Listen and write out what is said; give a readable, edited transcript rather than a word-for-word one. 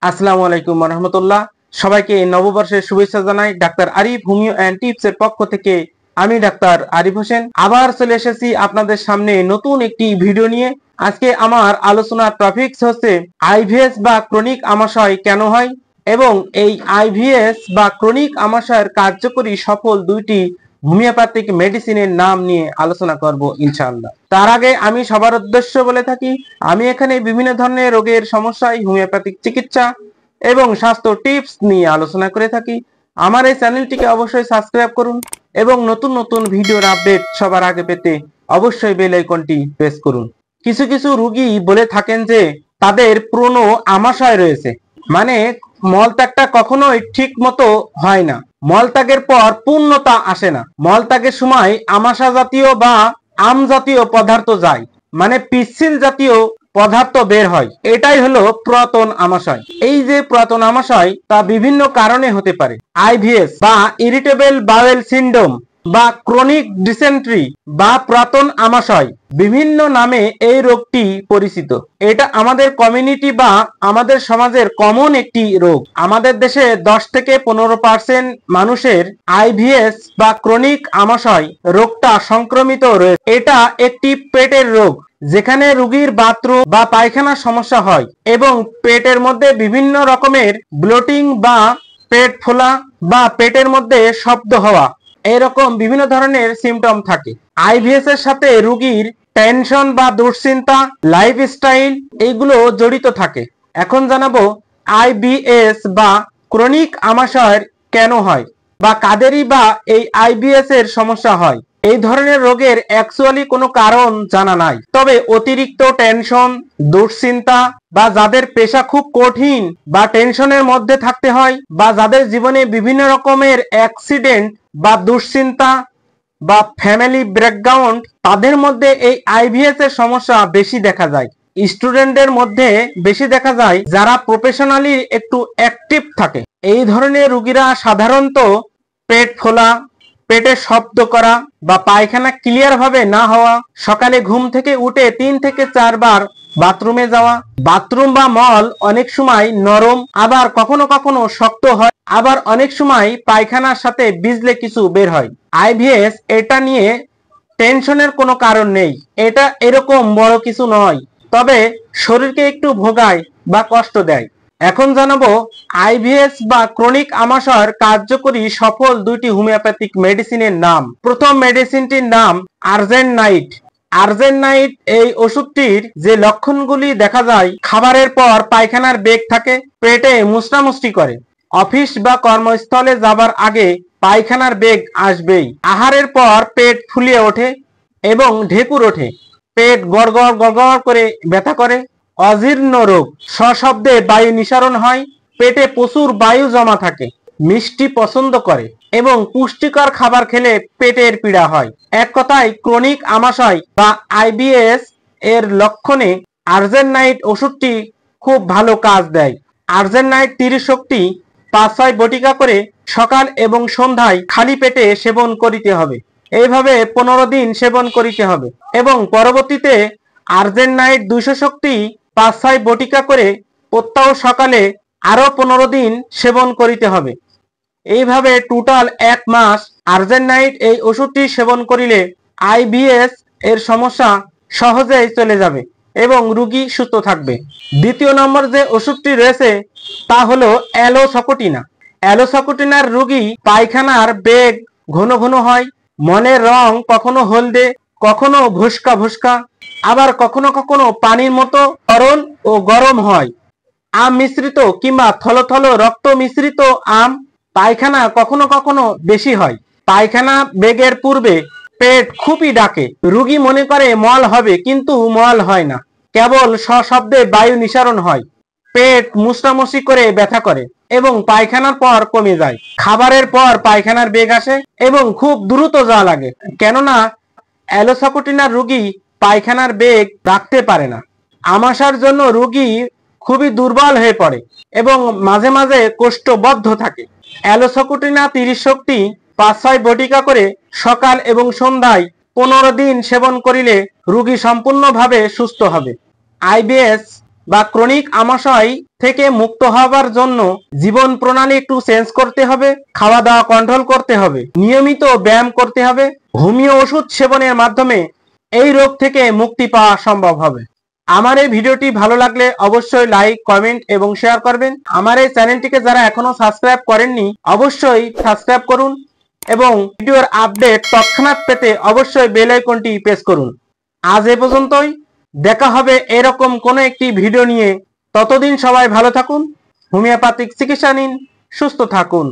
আসসালামু আলাইকুম রহমতুল্লাহ। সবাইকে নববর্ষের শুভেচ্ছা জানাই। Doctor Arif homeo and tips এর পক্ষ থেকে আমি ডাক্তার আরিফ হোসেন আবার চলে এসেছি আপনাদের সামনে নতুন একটি ভিডিও নিয়ে। আজকে আমার আলোচনার টপিকস হচ্ছে আইভিএস বা ক্রনিক আমাশয় কেন হয় এবং এই আইভিএস বা ক্রনিক আমাশয়ের কার্যকরী সফল দুইটি হোমিওপ্যাথিক মেডিসিনের নাম নিয়ে আলোচনা করব ইনশাআল্লাহ। তার আগে আমি সবার উদ্দেশ্য বলে থাকি, আমি এখানে বিভিন্ন ধরনের রোগের সমস্যায় হোমিওপ্যাথিক চিকিৎসা এবং স্বাস্থ্য টিপস নিয়ে আলোচনা করে থাকি। আমার এই চ্যানেলটিকে অবশ্যই সাবস্ক্রাইব করুন এবং নতুন নতুন ভিডিওর আপডেট সবার আগে পেতে অবশ্যই বেল আইকনটি প্রেস করুন। কিছু কিছু রোগী বলে থাকেন যে তাদের পুরনো আমাশয় রয়েছে, মানে মলত্যাগটা কখনোই ঠিক মতো হয় না, মলত্যাগের পর পূর্ণতা আসে না, মলত্যাগের সময় আমাশা জাতীয় বা আম জাতীয় পদার্থ যায়, মানে পিচ্ছিল জাতীয় পদার্থ বের হয়। এটাই হলো পুরাতন আমাশয়। এই যে পুরাতন আমাশয় তা বিভিন্ন কারণে হতে পারে। আইভিএস বা ইরিটেবল বাওয়েল সিনড্রোম বা ক্রনিক ডিসেন্ট্রি বা পুরাতন আমাশয়, বিভিন্ন নামে এই রোগটি পরিচিত। এটা আমাদের কমিউনিটি বা আমাদের সমাজের কমন একটি রোগ। আমাদের দেশে 10 থেকে 15% মানুষের আইভিএস বা ক্রনিক আমাশয় রোগটা সংক্রমিত রয়েছে। এটা একটি পেটের রোগ, যেখানে রোগীর বাথরুম বা পায়খানার সমস্যা হয় এবং পেটের মধ্যে বিভিন্ন রকমের ব্লোটিং বা পেট ফোলা বা পেটের মধ্যে শব্দ হওয়া, এরকম বিভিন্ন ধরনের সিমটম থাকে। আইভিএস এর সাথে রোগীর টেনশন বা দুশ্চিন্তা, লাইফস্টাইল এইগুলো জড়িত থাকে। এখন জানাবো আইবিএস বা ক্রনিক আমাশয় কেন হয় বা কাদেরই বা এই আইবিএস এর সমস্যা হয়। এই ধরনের রোগের অ্যাকচুয়ালি কোনো কারণ জানা নাই, তবে অতিরিক্ত টেনশন, দুশ্চিন্তা বা যাদের পেশা খুব কঠিন বা টেনশনের মধ্যে থাকতে হয় বা যাদের জীবনে বিভিন্ন রকমের অ্যাক্সিডেন্ট বা দুশ্চিন্তা বা ফ্যামিলি ব্যাকগ্রাউন্ড, তাদের মধ্যে এই আইভিএস এর সমস্যা বেশি দেখা যায়। স্টুডেন্টদের মধ্যে বেশি দেখা যায় যারা প্রফেশনালি একটু অ্যাক্টিভ থাকে। এই ধরনের রোগীরা সাধারণত পেট ফোলা, পেটে শব্দ করা বা পায়খানা ক্লিয়ার ভাবে না হওয়া, সকালে ঘুম থেকে উঠে 3 থেকে 4 বার বাথরুমে যাওয়া, বাথরুম বা মল অনেক সময় নরম আবার কখনো কখনো শক্ত হয়, আবার অনেক সময় পায়খানার সাথে ভিজলে কিছু বের হয়। আইভিএস এটা নিয়ে টেনশনের কোনো কারণ নেই, এটা এরকম বড় কিছু নয়, তবে শরীরকে একটু ভোগায় বা কষ্ট দেয়। এখন জানাবো আইভিএস বা ক্রনিক আমাশয়ের কার্যকরী সফল দুইটি হোমিওপ্যাথিক মেডিসিনের নাম। প্রথম মেডিসিনটির নাম আর্জেন্ট-নাইট। আর্জেন্ট-নাইট এই ওষুধটির যে লক্ষণগুলি দেখা যায়, খাবারের পর পায়খানার বেগ থাকে, পেটে মুচড়ামুচড়ি করে, অফিস বা কর্মস্থলে যাবার আগে পায়খানার বেগ আসবেই, আহারের পর পেট ফুলিয়ে ওঠে এবং ঢেকুর ওঠে, পেট গড়গড় গড়গড় করে ব্যথা করে, অজীর্ণ রোগ, সশব্দে বায়ু নিঃসরণ হয়, পেটে প্রচুর বায়ু জমা থাকে, মিষ্টি পছন্দ করে এবং পুষ্টিকর খাবার খেলে পেটের পীড়া হয়। এক কথায় ক্রনিক আমাশয় বা আইবিএস এর লক্ষণে আর্জেন্ট-নাইট ওষুধটি খুব ভালো কাজ দেয়। আর্জেন্ট-নাইট 30 শক্তি 5-6 বটিকা করে সকাল এবং সন্ধ্যায় খালি পেটে সেবন করিতে হবে। এইভাবে 15 দিন সেবন করিতে হবে এবং পরবর্তীতে আর্জেন্ট-নাইট 200 শক্তি 5-6 বটিকা করে প্রত্যহ সকালে আরো 15 দিন সেবন করিতে হবে। এইভাবে টোটাল 1 মাস আর্জেন্ট-নাইট এই ওষুধটি সেবন করিলে আইবিএস এর সমস্যা সহজেই চলে যাবে এবং রোগী সুস্থ থাকবে। দ্বিতীয় নম্বর যে ওষুধটি রয়েছে তা হলো অ্যালোসকোটিনা। অ্যালোসকোটিনার রোগী পায়খানার বেগ ঘন ঘন হয়, মনের রং কখনো হলদে, কখনো ভুস্কা ভুস্কা, আবার কখনো কখনো পানির মতো তরল ও গরম হয়, আম মিশ্রিত কিংবা থলথল রক্ত মিশ্রিত আম, পায়খানা কখনো কখনো বেশি হয়, পায়খানা বেগের পূর্বে পেট খুবই ডাকে, রোগী মনে করে মল হবে কিন্তু মল হয় না, কেবল সশব্দে বায়ু নিঃসরণ হয়, পেট মুচড়ামুচড়ি করে ব্যথা করে এবং পায়খানার পর কমে যায়, খাবারের পর পায়খানার বেগ আসে এবং খুব দ্রুত যাওয়া লাগে, কেননা অ্যালোসকোটিনার রোগী পায়খানার বেগ রাখতে পারে না। আমাশার জন্য রোগী খুবই দুর্বল হয়ে পড়ে এবং মাঝে মাঝে কোষ্ঠবদ্ধ থাকে। অ্যালোসকোটিনা 30 শক্তি 5-6 বটিকা করে সকাল এবং সন্ধ্যায় 15 দিন সেবন করিলে রোগী সম্পূর্ণভাবে সুস্থ হবে। আইবিএস বা ক্রনিক আমাশয় থেকে মুক্ত হবার জন্য জীবন প্রণালী একটু চেঞ্জ করতে হবে, খাওয়া দাওয়া কন্ট্রোল করতে হবে, নিয়মিত ব্যায়াম করতে হবে। হোমিও ওষুধ সেবনের মাধ্যমে এই রোগ থেকে মুক্তি পাওয়া সম্ভব হবে। আমার এই ভিডিওটি ভালো লাগলে অবশ্যই লাইক, কমেন্ট এবং শেয়ার করবেন। আমার এই চ্যানেলটিকে যারা এখনো সাবস্ক্রাইব করেননি অবশ্যই সাবস্ক্রাইব করুন এবং ভিডিওর আপডেট তৎক্ষণাৎ পেতে অবশ্যই বেল আইকনটি প্রেস করুন। আজ এ পর্যন্তই, দেখা হবে এরকম কোনো একটি ভিডিও নিয়ে। ততদিন সবাই ভালো থাকুন, হোমিওপ্যাথিক চিকিৎসা নিন, সুস্থ থাকুন।